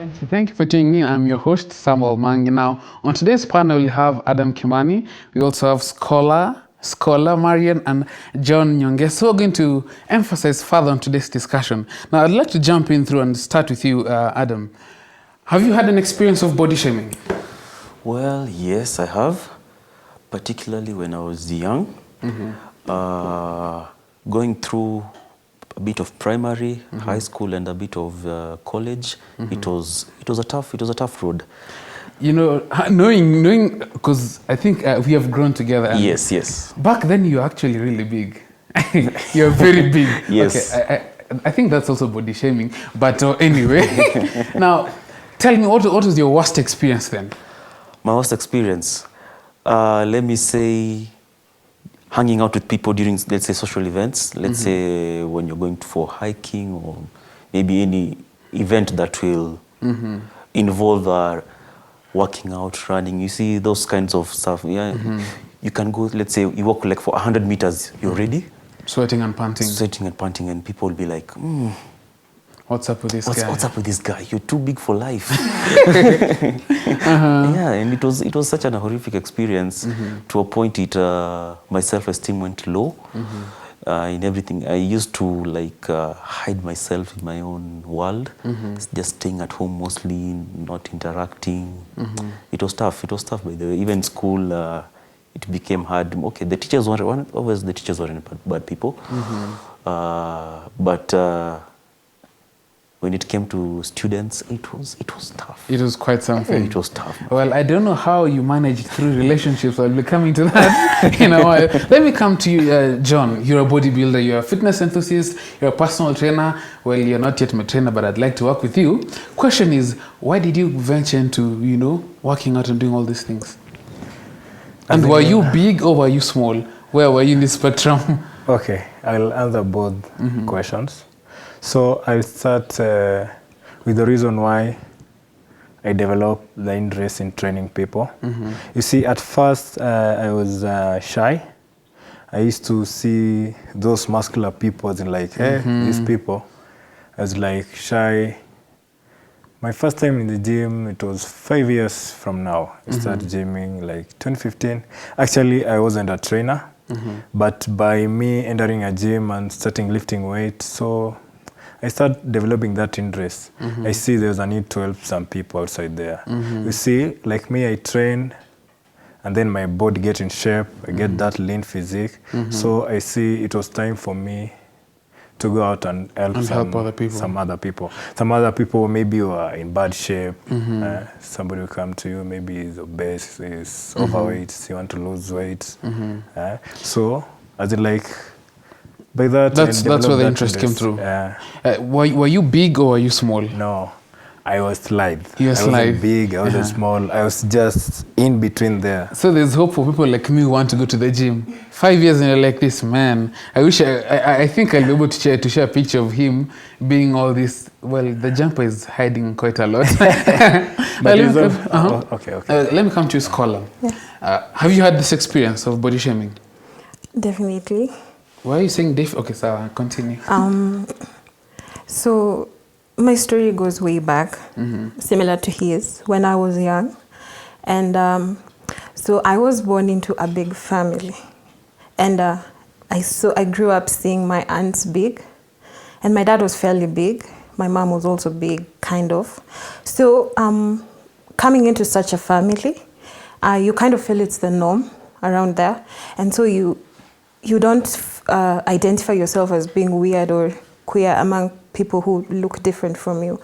Thank you for tuning in. I'm your host, Samuel Mangi. Now, on today's panel, we have Adam Kimani. We also have Scholar Marian, and John Nyonge. So we're going to emphasize further on today's discussion. Now, I'd like to jump in through and start with you, Adam. Have you had an experience of body shaming? Well, yes, I have, particularly when I was young. Going through a bit of primary, high school, and a bit of college, it was a tough road. You know, knowing, because I think we have grown together. And yes. Back then, you were actually really big. You're very big. Yes. Okay, I think that's also body shaming. But anyway, now, tell me, what was your worst experience then? My worst experience, let me say, hanging out with people during, let's say, social events. Let's say when you're going for hiking or maybe any event that will involve working out, running. You see those kinds of stuff. Yeah, you can go. Let's say you walk like for 100 meters. You're ready, sweating and panting, and people will be like, "What's up with this guy? What's up with this guy? You're too big for life." Yeah, and it was such an horrific experience. To a point, my self-esteem went low. In everything, I used to like hide myself in my own world, just staying at home mostly, not interacting. It was tough. It was tough, by the way. Even school, it became hard. Okay, the teachers weren't always bad people, but when it came to students, it was tough. It was quite something. It was tough. Well, I don't know how you managed through relationships. I'll be coming to that in a while. Let me come to you, John. You're a bodybuilder. You're a fitness enthusiast. You're a personal trainer. Well, you're not yet my trainer, but I'd like to work with you. Question is, why did you venture into, working out and doing all these things? And were you big or were you small? Where were you in the spectrum? Okay, I'll answer both questions. So I'll start with the reason why I developed the interest in training people. You see, at first I was shy. I used to see those muscular people and like, hey, these people. I was like shy. My first time in the gym, it was 5 years from now. I started gymming like 2015. Actually, I wasn't a trainer, but by me entering a gym and starting lifting weight, so I started developing that interest. I see there's a need to help some people outside there. You see, like me, I train, and then my body gets in shape. I get that lean physique. So I see it was time for me to go out and help other people. Some other people. Some other people maybe were in bad shape. Somebody will come to you, maybe he's obese, he's overweight, you want to lose weight. So as in like, by that, that's where the interest came through. Were you big or were you small? No, I was lithe. You were I wasn't big, I wasn't small. I was just in between there. So there's hope for people like me who want to go to the gym. 5 years and you're like this, man. I wish I think I'll be able to share a picture of him being all this. Well, the jumper is hiding quite a lot. Okay. Let me come to you, Scholar. Yeah. Have you had this experience of body shaming? Definitely. Why are you saying okay, so continue. So my story goes way back, similar to his, when I was young. And so I was born into a big family. And I grew up seeing my aunts big. And my dad was fairly big. My mom was also big, kind of. So coming into such a family, you kind of feel it's the norm around there. And so you don't identify yourself as being weird or queer among people who look different from you.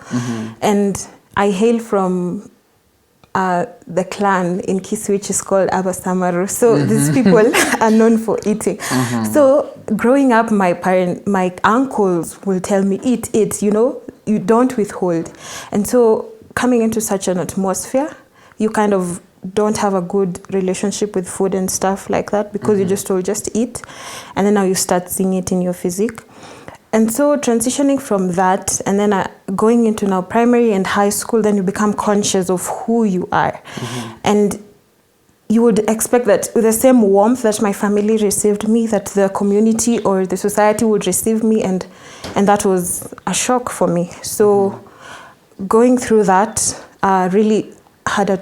And I hail from the clan in Kisii, which is called Abasamaru. So these people are known for eating. So growing up, my uncles will tell me, eat, you don't withhold. And so coming into such an atmosphere, you kind of don't have a good relationship with food and stuff like that because you're just told just eat, and then now you start seeing it in your physique. And so transitioning from that and then going into now primary and high school, then you become conscious of who you are. And you would expect that with the same warmth that my family received me, that the community or the society would receive me, and that was a shock for me. So going through that really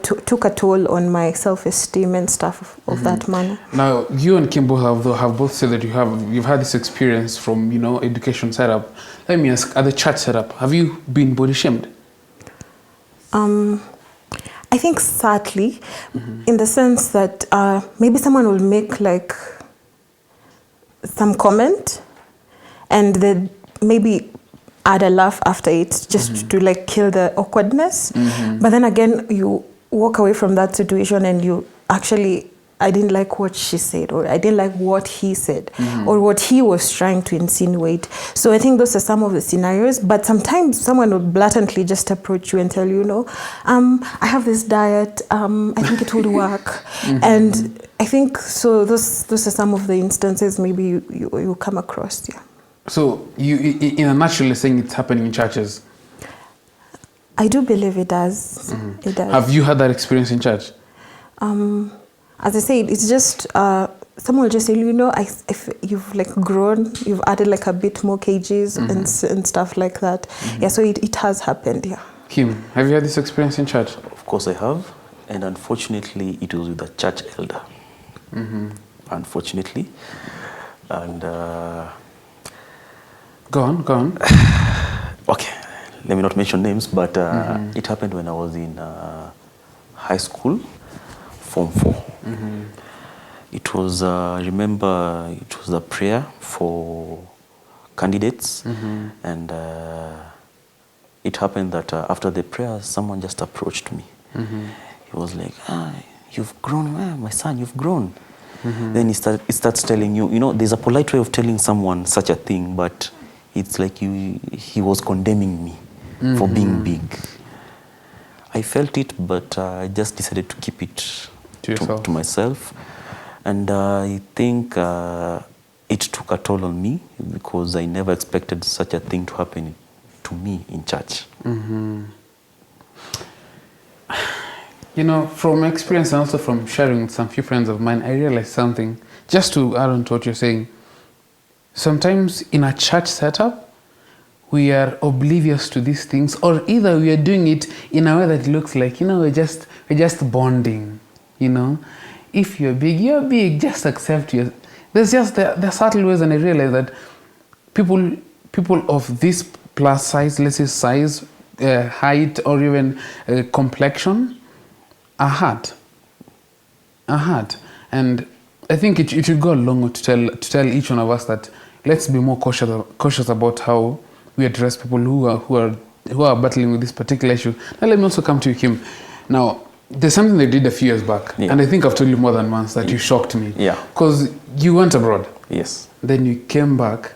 took a toll on my self-esteem and stuff of that manner. Now, you and Kimbo have both said that you've had this experience from, you know, education setup. Let me ask, at the church setup, have you been body shamed? I think sadly, in the sense that maybe someone will make like some comment and then maybe add a laugh after it just to like kill the awkwardness. But then again, you walk away from that situation and you actually, I didn't like what she said, or I didn't like what he said, or what he was trying to insinuate. So I think those are some of the scenarios. But sometimes someone will blatantly just approach you and tell you, I have this diet, I think it would work. And I think so those are some of the instances maybe you come across, yeah. So you, in a nutshell, you're saying it's happening in churches? I do believe it does. It does. Have you had that experience in church? As I said, it's just someone will just say, if you've like grown, you've added like a bit more kgs and stuff like that. Yeah, so it has happened. Yeah. Kim, have you had this experience in church? Of course I have, and unfortunately, it was with a church elder. Unfortunately, and. Go on. Okay, let me not mention names, but it happened when I was in high school, Form 4. It was, remember, it was a prayer for candidates, and it happened that after the prayer, someone just approached me. He was like, you've grown, my son, you've grown. Then it starts telling you, there's a polite way of telling someone such a thing, but it's like he was condemning me for being big. I felt it, but I just decided to keep it to myself. And I think it took a toll on me because I never expected such a thing to happen to me in church. From experience and also from sharing with some few friends of mine, I realized something. Just to add on to what you're saying, sometimes in a church setup, we are oblivious to these things, or either we are doing it in a way that looks like, we're just bonding, If you're big, just accept you. There's just the subtle ways, and I realize that people of this plus size, let's say size, height, or even complexion, are hurt. And I think it should go a long way to tell each one of us that let's be more cautious about how we address people who are battling with this particular issue. Now let me also come to you, Kim. Now, there's something they did a few years back, and I think I've told you more than once that you shocked me. Yeah. Because you went abroad. Yes. Then you came back,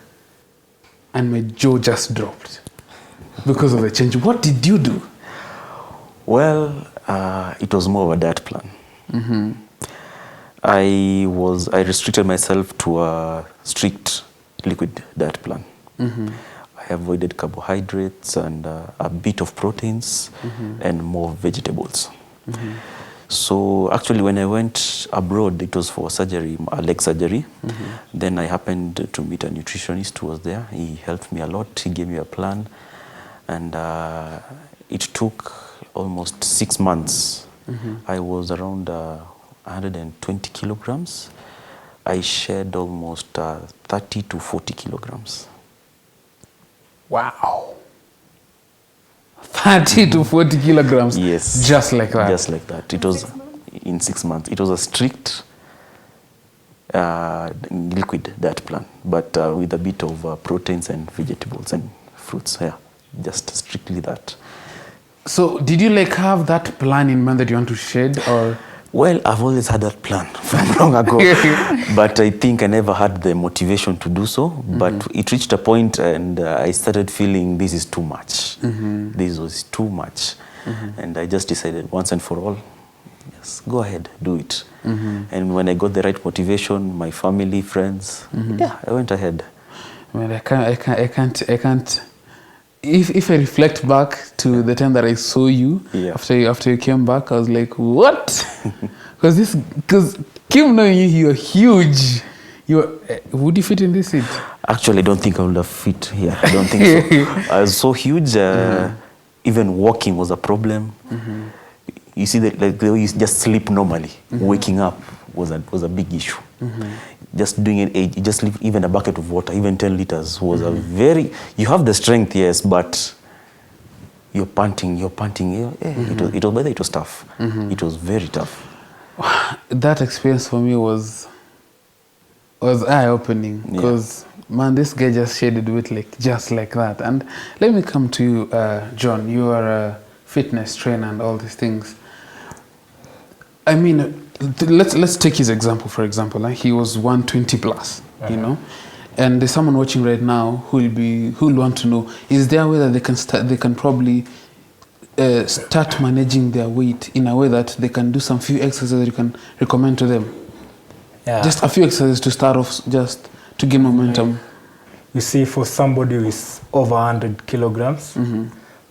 and my jaw just dropped because of the change. What did you do? Well, it was more of a diet plan. I restricted myself to a strict liquid diet plan. I avoided carbohydrates and a bit of proteins and more vegetables. So actually when I went abroad, it was for surgery, a leg surgery. Then I happened to meet a nutritionist who was there. He helped me a lot. He gave me a plan. And it took almost 6 months. I was around 120 kilograms. I shed almost 30 to 40 kilograms. Wow. 30 to 40 kilograms? Yes. Just like that? Just like that. It was in 6 months. It was a strict liquid diet plan, but with a bit of proteins and vegetables and fruits. Yeah, just strictly that. So did you have that plan in mind that you want to shed, or? Well, I've always had that plan from long ago, but I think I never had the motivation to do so. But it reached a point and I started feeling this is too much. This was too much. And I just decided once and for all, yes, go ahead, do it. And when I got the right motivation, my family, friends, yeah, I went ahead. Well, I can't. If I reflect back to the time that I saw you after you came back, I was like, what? Because Kim, knowing you're huge. Would you fit in this seat? Actually, I don't think I would have fit here. I don't think so. I was so huge. It even walking was a problem. You see that, like, they used to just sleep normally. Waking up was a big issue. Just doing it, you just leave even a bucket of water, even 10 liters was a very, you have the strength, yes, but you're panting. It was tough. It was very tough. That experience for me was eye-opening, because man, this guy just shaded with just like that. And let me come to you, John. You are a fitness trainer and all these things. I mean, let's take his example. For example, he was 120 plus, you know, and there's someone watching right now who'll want to know: is there a way that they can probably start managing their weight in a way that they can do some few exercises that you can recommend to them? Yeah. Just a few exercises to start off, just to gain momentum. You see, for somebody who is over 100 kilograms,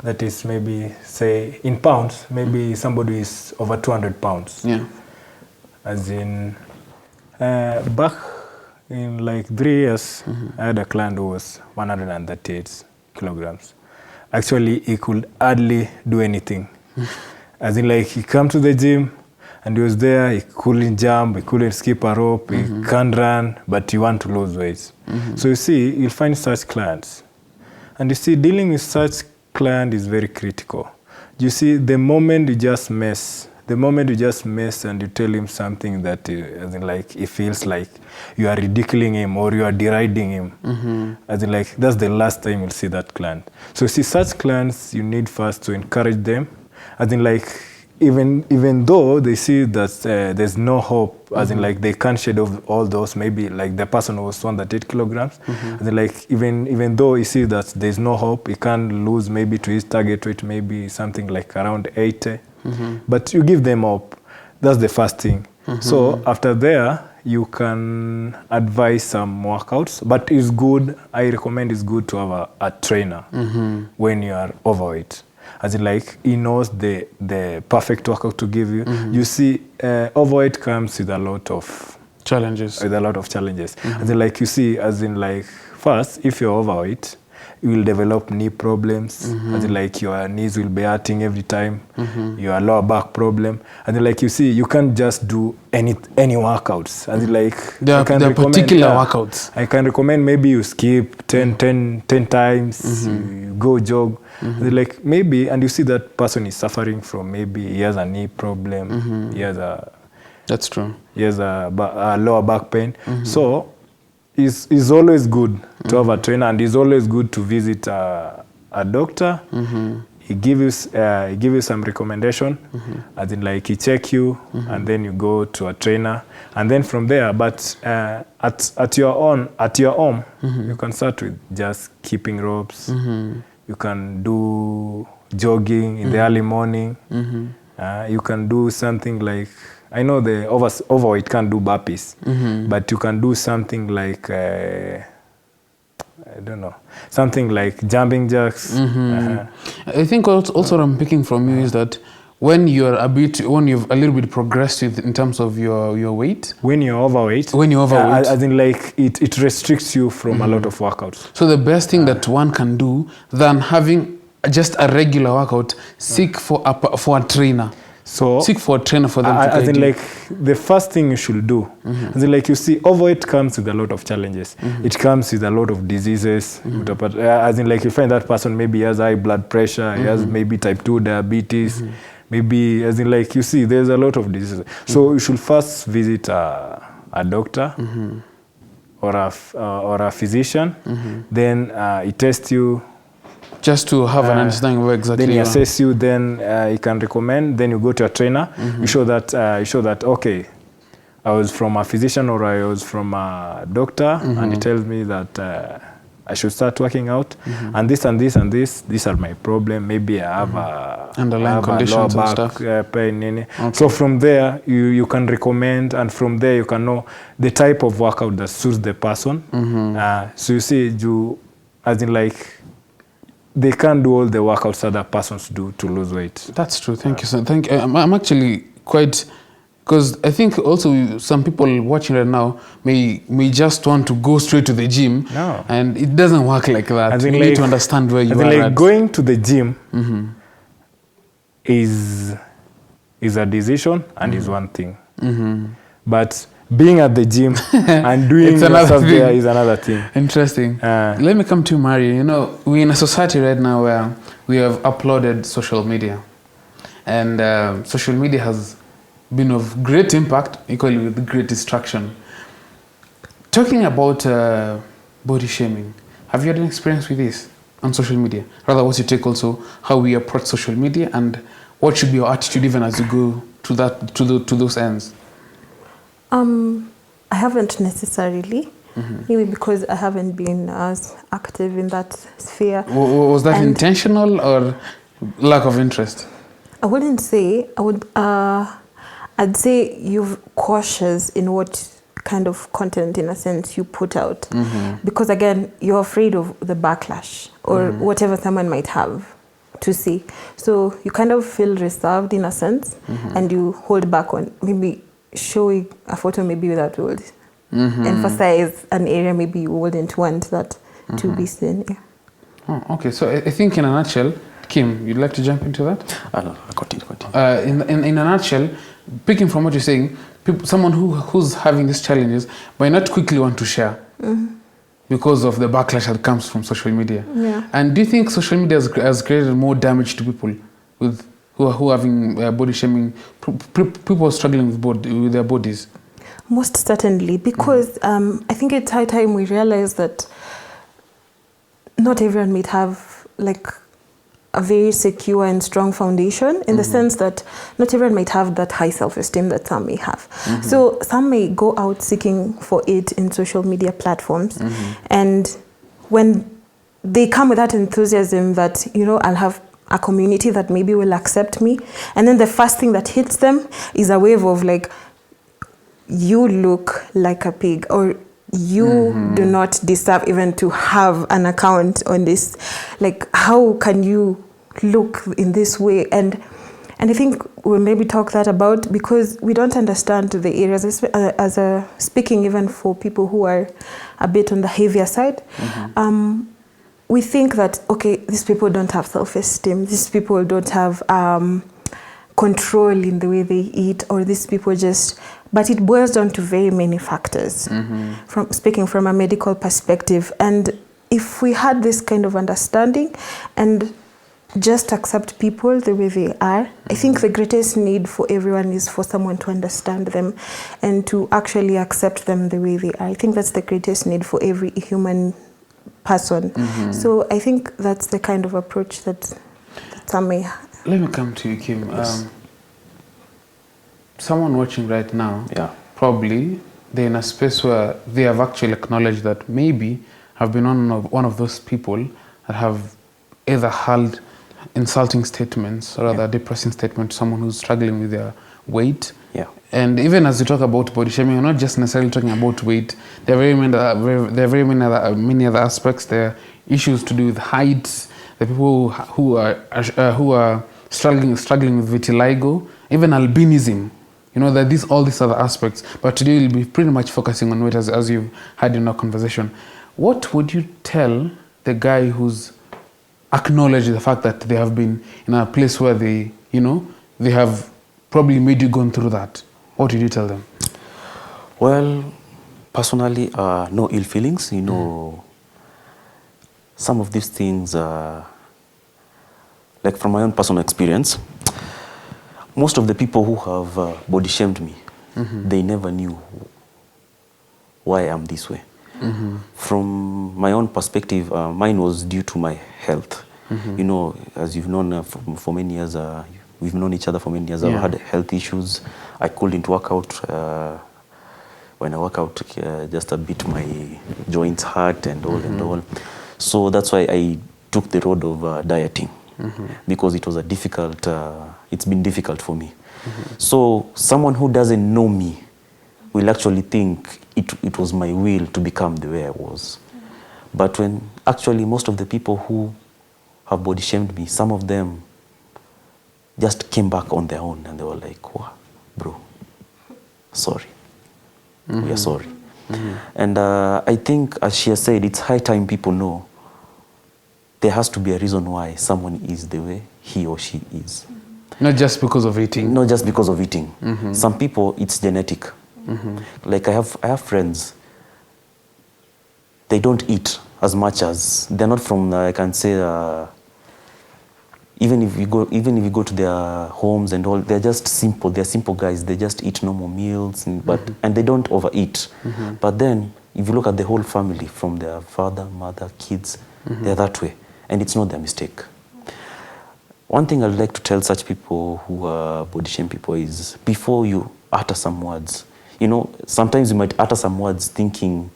that is maybe, say, in pounds, maybe somebody who is over 200 pounds. Yeah. As in, back in like 3 years, I had a client who was 138 kilograms. Actually, he could hardly do anything. As in, like, he come to the gym and he was there, he couldn't jump, he couldn't skip a rope, he can't run, but he want to lose weight. So you see, you'll find such clients. And you see, dealing with such client is very critical. You see, the moment you just mess and you tell him something that, as in, like, he feels like you are ridiculing him or you are deriding him, as in, like, that's the last time you'll see that client. So you see, such clients, you need first to encourage them, as in, like, even though they see that there's no hope, as in, like, they can't shed off all those, maybe like the person who was 108 kilograms, as in, like, even though you see that there's no hope, he can lose maybe to his target weight, maybe something like around 80, but you give them hope. That's the first thing. So after there, you can advise some workouts, but it's good, I recommend it's good to have a trainer when you are overweight. As in, like, he knows the perfect workout to give you. You see, overweight comes with a lot of challenges. As in, like, you see, as in, like, first, if you're overweight, you will develop knee problems. As in, like, your knees will be hurting every time. Your lower back problem. And then, like, you see, you can't just do any workouts. As in, like, there are particular workouts. I can recommend maybe you skip 10 times, you go jog. Like, maybe, and you see that person is suffering from, maybe he has a knee problem, he has That's true. He has a lower back pain. So it's always good to have a trainer, and it's always good to visit a doctor. He give you some recommendation, as in, like, he check you, and then you go to a trainer, and then from there. But at your home, you can start with just keeping ropes. You can do jogging in the early morning. You can do something like, I know the overweight can't do burpees, but you can do something like, I don't know, something like jumping jacks. I think also what I'm picking from you is that when you've a little bit progressed in terms of your weight. When you're overweight. As in, like, it restricts you from a lot of workouts. So the best thing that one can do than having just a regular workout, seek for a trainer. So seek for a trainer for them to as guide in, you. like, the first thing you should do, as in, like, you see, overweight comes with a lot of challenges. It comes with a lot of diseases. As in, like, you find that person maybe has high blood pressure, he has maybe type 2 diabetes, maybe, as in, like, you see, there's a lot of diseases. So you should first visit a doctor or a physician. Then he tests you. Just to have an understanding of where exactly then he you are. assess you, then he can recommend, then you go to a trainer. You show that okay, I was from a physician or I was from a doctor, and he tells me that I should start working out, and this and this and this, these are my problem. Maybe I have underlying conditions lower and back stuff. pain. Okay. So from there, you can recommend, and from there you can know the type of workout that suits the person. So you see, as in, like, they can't do all the workouts other persons do to lose weight. That's true. Thank you, sir. Thank you. I'm actually quite, because I think also some people watching right now may just want to go straight to the gym. No. And it doesn't work like that. As You in, need like, to understand where you as are in, like, at. going to the gym, is a decision and is one thing. But being at the gym and doing It's your another stuff there thing. is another thing. Interesting. Let me come to Mario. You know, we're in a society right now where we have uploaded social media. And social media has been of great impact, equally with great distraction. Talking about body shaming, have you had an experience with this on social media? Rather, what's your take also, how we approach social media and what should be your attitude even as you go to that to those ends? I haven't necessarily, maybe because I haven't been as active in that sphere. Was that And intentional or lack of interest? I wouldn't say. I'd say you're cautious in what kind of content, in a sense, you put out, because again, you're afraid of the backlash or whatever someone might have to see. So you kind of feel reserved in a sense, and you hold back on maybe showing a photo maybe that would emphasize an area maybe you wouldn't want that to be seen. Yeah. Oh, okay, so I think in a nutshell, Kim, you'd like to jump into that? No, continue. In a nutshell, picking from what you're saying, someone who's having these challenges might not quickly want to share because of the backlash that comes from social media. Yeah. And do you think social media has created more damage to people who are having body shaming, people struggling with their bodies? Most certainly, because I think it's high time we realize that not everyone might have like a very secure and strong foundation, in the sense that not everyone might have that high self-esteem that some may have. So some may go out seeking for it in social media platforms, and when they come with that enthusiasm that, you know, I'll have a community that maybe will accept me, and then the first thing that hits them is a wave of like, you look like a pig, or you do not deserve even to have an account on this. Like, how can you look in this way? And I think we'll maybe talk that about, because we don't understand the areas, as a speaking even for people who are a bit on the heavier side. We think that, okay, these people don't have self-esteem, these people don't have control in the way they eat, or these people just, but it boils down to very many factors, from speaking from a medical perspective. And if we had this kind of understanding and just accept people the way they are, I think the greatest need for everyone is for someone to understand them and to actually accept them the way they are. I think that's the greatest need for every human person. So I think that's the kind of approach that some may have. Let me come to you, Kim. Yes. Someone watching right now, probably they're in a space where they have actually acknowledged that maybe have been one of those people that have either hurled insulting statements or rather depressing statements to someone who's struggling with their weight. And even as we talk about body shaming, we're not just necessarily talking about weight. There are many other aspects. There are issues to do with height. The people who are struggling with vitiligo, even albinism. You know, that all these other aspects. But today we'll be pretty much focusing on weight, as you've had in our conversation. What would you tell the guy who's acknowledged the fact that they have been in a place where they have probably made you go through that? What did you tell them? Well, personally, no ill feelings. You know, some of these things, like from my own personal experience, most of the people who have body shamed me, they never knew why I'm this way. From my own perspective, mine was due to my health. You know, as you've known for many years, we've known each other for many years. I've had health issues. I couldn't work out. When I work out, just a bit my joints hurt and all and all. So that's why I took the road of dieting, because it was it's been difficult for me. So someone who doesn't know me will actually think it was my will to become the way I was. But when actually most of the people who have body shamed me, some of them just came back on their own and they were like, wow, bro, sorry. We are sorry. And I think, as she has said, it's high time people know there has to be a reason why someone is the way he or she is. Not just because of eating. Not just because of eating. Some people, it's genetic. Like I have friends, they don't eat as much as, they're not from, I can say, even if you go to their homes and all, they're just simple. They're simple guys. They just eat normal meals, and they don't overeat. But then, if you look at the whole family, from their father, mother, kids, they're that way, and it's not their mistake. One thing I'd like to tell such people who are body shame people is, before you utter some words, sometimes you might utter some words thinking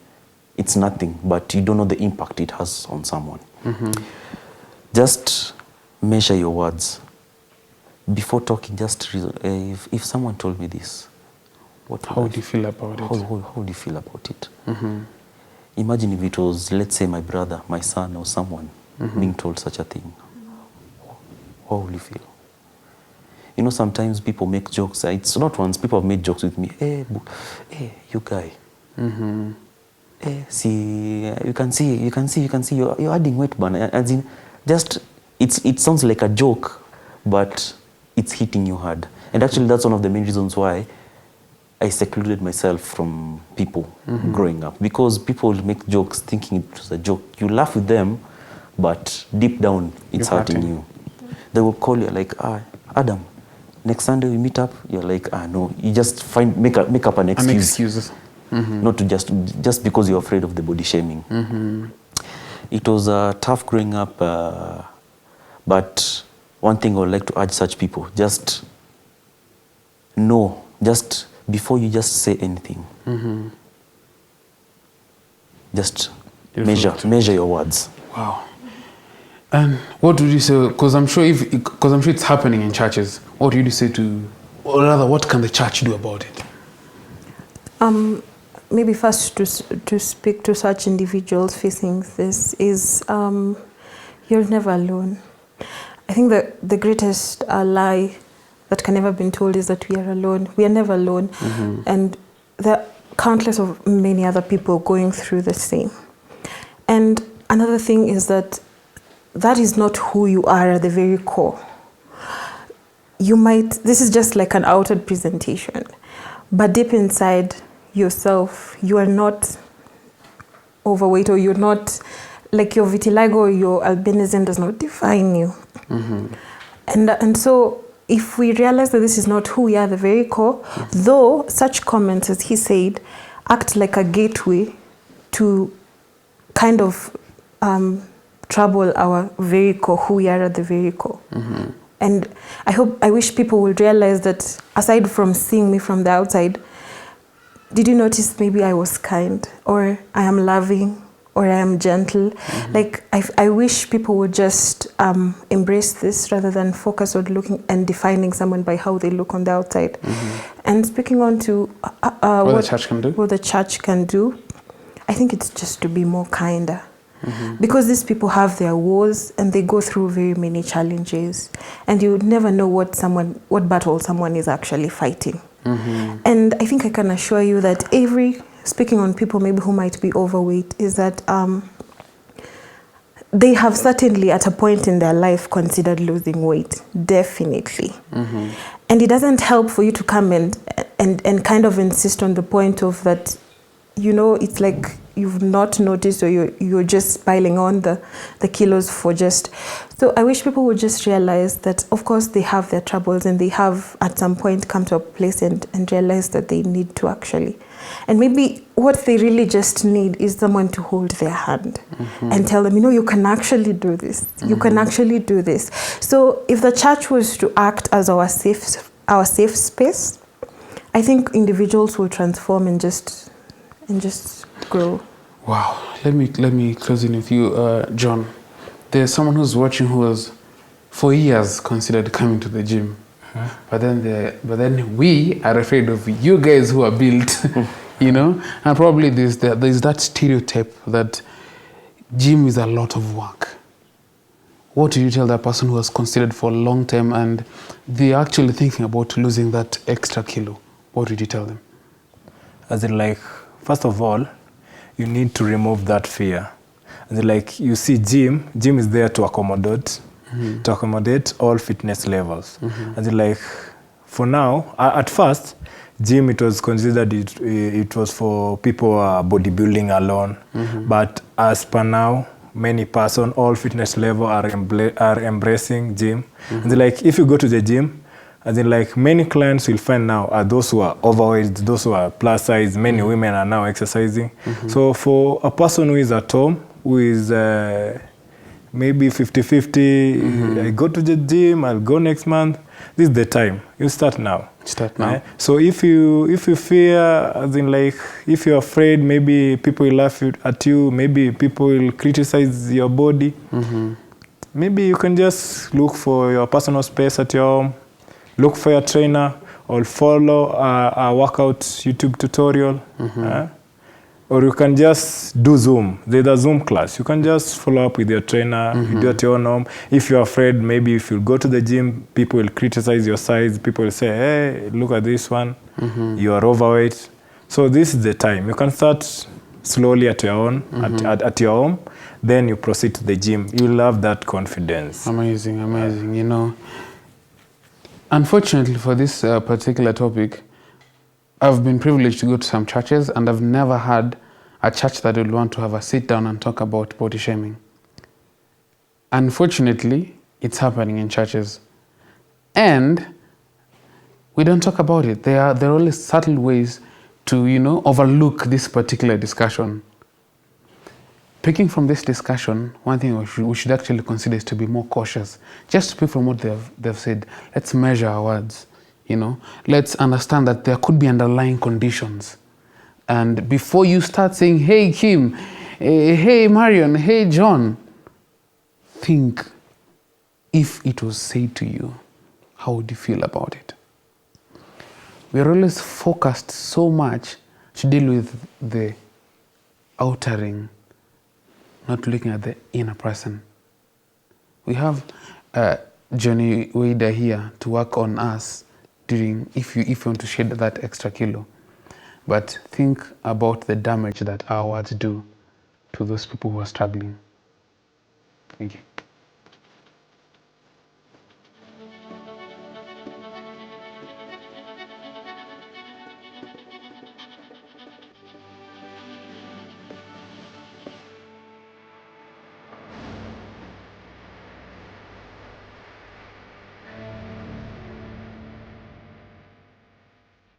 it's nothing, but you don't know the impact it has on someone. Just measure your words. Before talking, just if someone told me this, how would you feel about it? How would you feel about it? Imagine if it was, let's say, my brother, my son, or someone being told such a thing. How will you feel? Sometimes people make jokes. It's not once. People have made jokes with me. Hey, you guy. Hey, see, you can see. You're adding weight, man. As in, just it sounds like a joke, but it's hitting you hard. And actually, that's one of the main reasons why I secluded myself from people growing up, because people make jokes thinking it was a joke. You laugh with them, but deep down, it's hurting you. They will call you like, Adam, next Sunday we meet up. You're like, no. You just make up an excuse. Not to just because you're afraid of the body shaming. It was tough growing up, but one thing I would like to urge such people, just know, just before you just say anything, just measure your words. Wow. And what would you say? Because I'm sure it's happening in churches. What would you say or rather, what can the church do about it? Maybe first to speak to such individuals facing this is, you're never alone. I think the greatest lie that can never be told is that we are alone. We are never alone, and there are countless of many other people going through the same. And another thing is that is not who you are at the very core. This is just like an outward presentation, but deep inside yourself, you are not overweight, or you're not, like, your vitiligo or your albinism does not define you. And so if we realize that this is not who we are at the very core, though such comments, as he said, act like a gateway to kind of trouble our very core, who we are at the very core. And I wish people would realize that, aside from seeing me from the outside, did you notice maybe I was kind, or I am loving, or I am gentle? Like, I wish people would just embrace this rather than focus on looking and defining someone by how they look on the outside. And speaking on to what the church can do? What the church can do, I think it's just to be more kinder. Because these people have their wars and they go through very many challenges, and you would never know what battle someone is actually fighting. And I think I can assure you that speaking on people maybe who might be overweight, is that they have certainly at a point in their life considered losing weight, definitely. And it doesn't help for you to come and kind of insist on the point of that, it's like you've not noticed, or you're just piling on the kilos for just. So I wish people would just realize that, of course, they have their troubles, and they have at some point come to a place and realize that they need to actually. And maybe what they really just need is someone to hold their hand and tell them, you can actually do this. You can actually do this. So if the church was to act as our safe space, I think individuals will transform and just grow. Wow. Let me close in with you, John. There's someone who's watching who was for years considered coming to the gym, but then we are afraid of you guys who are built, and probably there's that stereotype that gym is a lot of work. What do you tell that person who has considered for a long time and they're actually thinking about losing that extra kilo? What would you tell them? As in, like, first of all, you need to remove that fear. And like, you see, gym is there to accommodate to accommodate all fitness levels. And then, like, for now, at first, gym, it was considered it was for people who are bodybuilding alone. But as per now, many person, all fitness level are embracing gym. And then, like, if you go to the gym, and then, like, many clients will find now are those who are overweight, those who are plus size. Many women are now exercising. So for a person who is at home, who is maybe 50-50, I go to the gym, I'll go next month. This is the time. You start now. Start now. So if you fear, as in, like, if you're afraid, maybe people will laugh at you, maybe people will criticize your body. Maybe you can just look for your personal space at your home, look for your trainer, or follow a workout YouTube tutorial. Or you can just do Zoom. There's a Zoom class. You can just follow up with your trainer, you do it at your own home. If you're afraid, maybe if you go to the gym, people will criticize your size. People will say, hey, look at this one. You are overweight. So this is the time. You can start slowly at your own, at your home. Then you proceed to the gym. You'll have that confidence. Amazing, amazing. You know, unfortunately for this particular topic, I've been privileged to go to some churches, and I've never had a church that would want to have a sit down and talk about body shaming. Unfortunately, it's happening in churches. And we don't talk about it. There are always subtle ways to, you know, overlook this particular discussion. Picking from this discussion, one thing we should actually consider is to be more cautious. Just to pick from what they've said, let's measure our words. You know, let's understand that there could be underlying conditions. And before you start saying, hey, Kim, hey, Marion, hey, John, think, if it was said to you, how would you feel about it? We are always focused so much to deal with the outer ring, not looking at the inner person. We have Johnny Wader here to work on us during, if you want to shed that extra kilo. But think about the damage that our words do to those people who are struggling. Thank you.